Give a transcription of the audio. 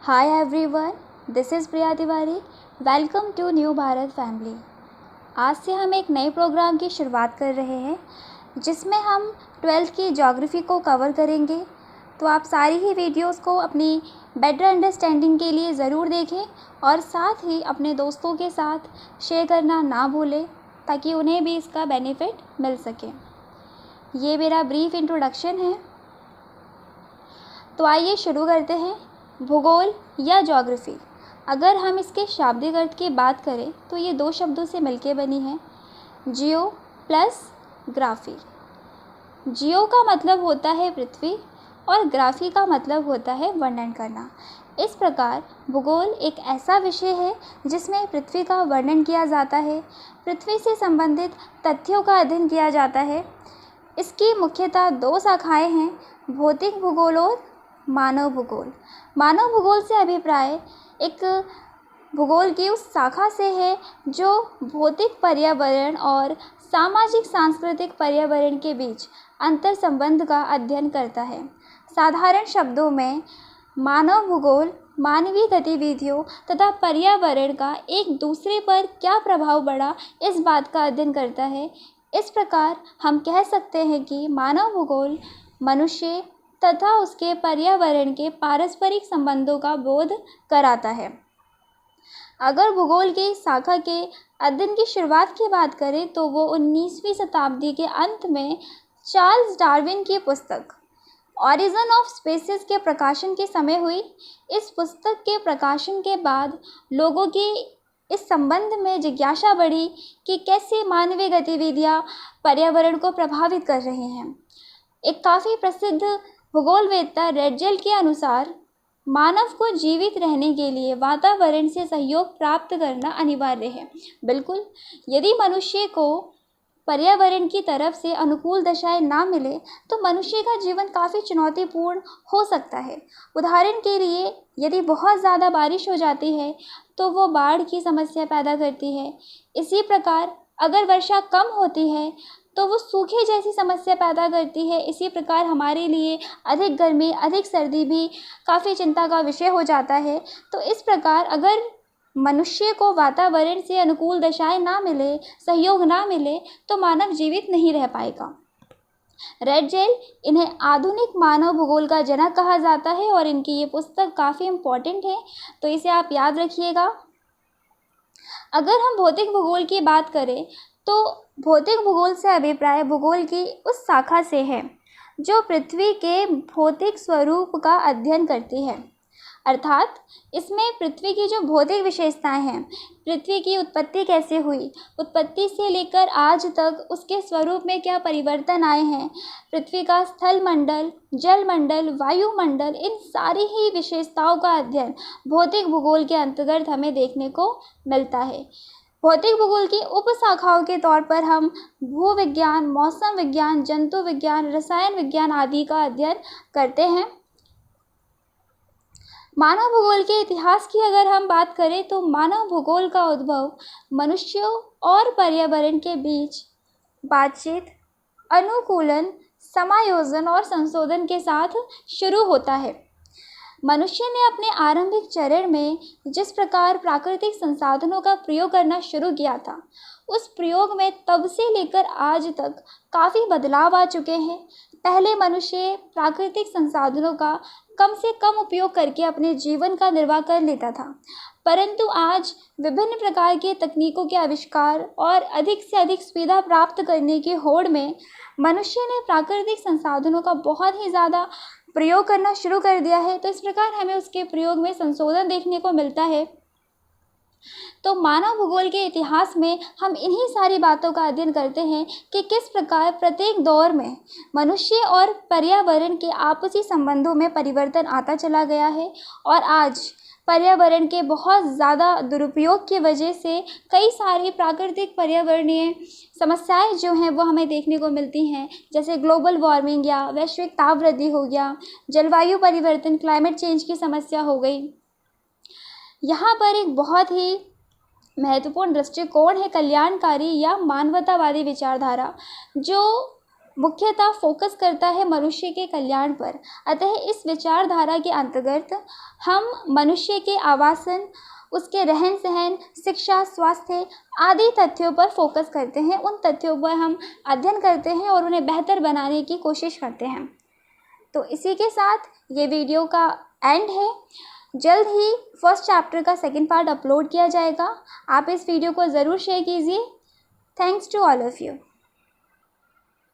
Hi everyone, this is Priya Tiwari. Welcome to new Bharat family. आज से हम एक नए प्रोग्राम की शुरुआत कर रहे हैं जिसमें हम 12th की ज्योग्राफी को कवर करेंगे. तो आप सारी ही वीडियोस को अपनी बेटर अंडरस्टैंडिंग के लिए ज़रूर देखें और साथ ही अपने दोस्तों के साथ शेयर करना ना भूलें ताकि उन्हें भी इसका बेनिफिट मिल सके. ये मेरा ब्रीफ इंट्रोडक्शन है. तो आइए शुरू करते हैं. भूगोल या ज्योग्राफी, अगर हम इसके शाब्दिक अर्थ की बात करें तो ये दो शब्दों से मिलकर बनी है, जियो प्लस ग्राफी. जियो का मतलब होता है पृथ्वी और ग्राफी का मतलब होता है वर्णन करना. इस प्रकार भूगोल एक ऐसा विषय है जिसमें पृथ्वी का वर्णन किया जाता है, पृथ्वी से संबंधित तथ्यों का अध्ययन किया जाता है. इसकी मुख्यतः दो शाखाएं हैं, भौतिक भूगोल और मानव भूगोल. मानव भूगोल से अभिप्राय एक भूगोल की उस शाखा से है जो भौतिक पर्यावरण और सामाजिक सांस्कृतिक पर्यावरण के बीच अंतर संबंध का अध्ययन करता है. साधारण शब्दों में मानव भूगोल मानवीय गतिविधियों तथा पर्यावरण का एक दूसरे पर क्या प्रभाव पड़ा इस बात का अध्ययन करता है. इस प्रकार हम कह सकते हैं कि मानव भूगोल मनुष्य तथा उसके पर्यावरण के पारस्परिक संबंधों का बोध कराता है. अगर भूगोल की शाखा के अध्ययन की शुरुआत की बात करें तो वो 19वीं शताब्दी के अंत में चार्ल्स डार्विन की पुस्तक ऑरिजिन ऑफ स्पीसीज के प्रकाशन के समय हुई. इस पुस्तक के प्रकाशन के बाद लोगों की इस संबंध में जिज्ञासा बढ़ी कि कैसे मानवीय गतिविधियां पर्यावरण को प्रभावित कर रही हैं. एक काफ़ी प्रसिद्ध भूगोलवेत्ता रेडजेल के अनुसार मानव को जीवित रहने के लिए वातावरण से सहयोग प्राप्त करना अनिवार्य है. बिल्कुल, यदि मनुष्य को पर्यावरण की तरफ से अनुकूल दशाएं ना मिले तो मनुष्य का जीवन काफ़ी चुनौतीपूर्ण हो सकता है. उदाहरण के लिए यदि बहुत ज़्यादा बारिश हो जाती है तो वो बाढ़ की समस्या पैदा करती है. इसी प्रकार अगर वर्षा कम होती है तो वो सूखे जैसी समस्या पैदा करती है. इसी प्रकार हमारे लिए अधिक गर्मी अधिक सर्दी भी काफ़ी चिंता का विषय हो जाता है. तो इस प्रकार अगर मनुष्य को वातावरण से अनुकूल दशाएं ना मिले, सहयोग ना मिले तो मानव जीवित नहीं रह पाएगा. रेडजेल इन्हें आधुनिक मानव भूगोल का जनक कहा जाता है और इनकी ये पुस्तक काफ़ी इम्पोर्टेंट है, तो इसे आप याद रखिएगा. अगर हम भौतिक भूगोल की बात करें तो भौतिक भूगोल से अभिप्राय भूगोल की उस शाखा से है जो पृथ्वी के भौतिक स्वरूप का अध्ययन करती है. अर्थात इसमें पृथ्वी की जो भौतिक विशेषताएं हैं, पृथ्वी की उत्पत्ति कैसे हुई, उत्पत्ति से लेकर आज तक उसके स्वरूप में क्या परिवर्तन आए हैं, पृथ्वी का स्थल मंडल, जल मंडल, वायुमंडल, इन सारी ही विशेषताओं का अध्ययन भौतिक भूगोल के अंतर्गत हमें देखने को मिलता है. भौतिक भूगोल की उपशाखाओं के तौर पर हम भूविज्ञान, मौसम विज्ञान, जंतु विज्ञान, रसायन विज्ञान आदि का अध्ययन करते हैं. मानव भूगोल के इतिहास की अगर हम बात करें तो मानव भूगोल का उद्भव मनुष्यों और पर्यावरण के बीच बातचीत, अनुकूलन, समायोजन और संशोधन के साथ शुरू होता है. मनुष्य ने अपने आरंभिक चरण में जिस प्रकार प्राकृतिक संसाधनों का प्रयोग करना शुरू किया था, उस प्रयोग में तब से लेकर आज तक काफ़ी बदलाव आ चुके हैं. पहले मनुष्य प्राकृतिक संसाधनों का कम से कम उपयोग करके अपने जीवन का निर्वाह कर लेता था, परंतु आज विभिन्न प्रकार के तकनीकों के आविष्कार और अधिक से अधिक सुविधा प्राप्त करने की होड़ में मनुष्य ने प्राकृतिक संसाधनों का बहुत ही ज़्यादा प्रयोग करना शुरू कर दिया है. तो इस प्रकार हमें उसके प्रयोग में संशोधन देखने को मिलता है. तो मानव भूगोल के इतिहास में हम इन्हीं सारी बातों का अध्ययन करते हैं कि किस प्रकार प्रत्येक दौर में मनुष्य और पर्यावरण के आपसी संबंधों में परिवर्तन आता चला गया है और आज पर्यावरण के बहुत ज़्यादा दुरुपयोग की वजह से कई सारी प्राकृतिक पर्यावरणीय समस्याएं जो हैं वो हमें देखने को मिलती हैं, जैसे ग्लोबल वार्मिंग या वैश्विक ताप वृद्धि हो गया, जलवायु परिवर्तन, क्लाइमेट चेंज की समस्या हो गई. यहाँ पर एक बहुत ही महत्वपूर्ण दृष्टिकोण है कल्याणकारी या मानवतावादी विचारधारा, जो मुख्यतः फोकस करता है मनुष्य के कल्याण पर। अतः इस विचारधारा के अंतर्गत हम मनुष्य के आवासन, उसके रहन सहन, शिक्षा, स्वास्थ्य आदि तथ्यों पर फोकस करते हैं। उन तथ्यों पर हम अध्ययन करते हैं और उन्हें बेहतर बनाने की कोशिश करते हैं। तो इसी के साथ ये वीडियो का एंड है। जल्द ही फर्स्ट चैप्टर का सेकंड पार्ट अपलोड किया जाएगा। आप इस वीडियो को ज़रूर शेयर कीजिए। Thanks to all of you.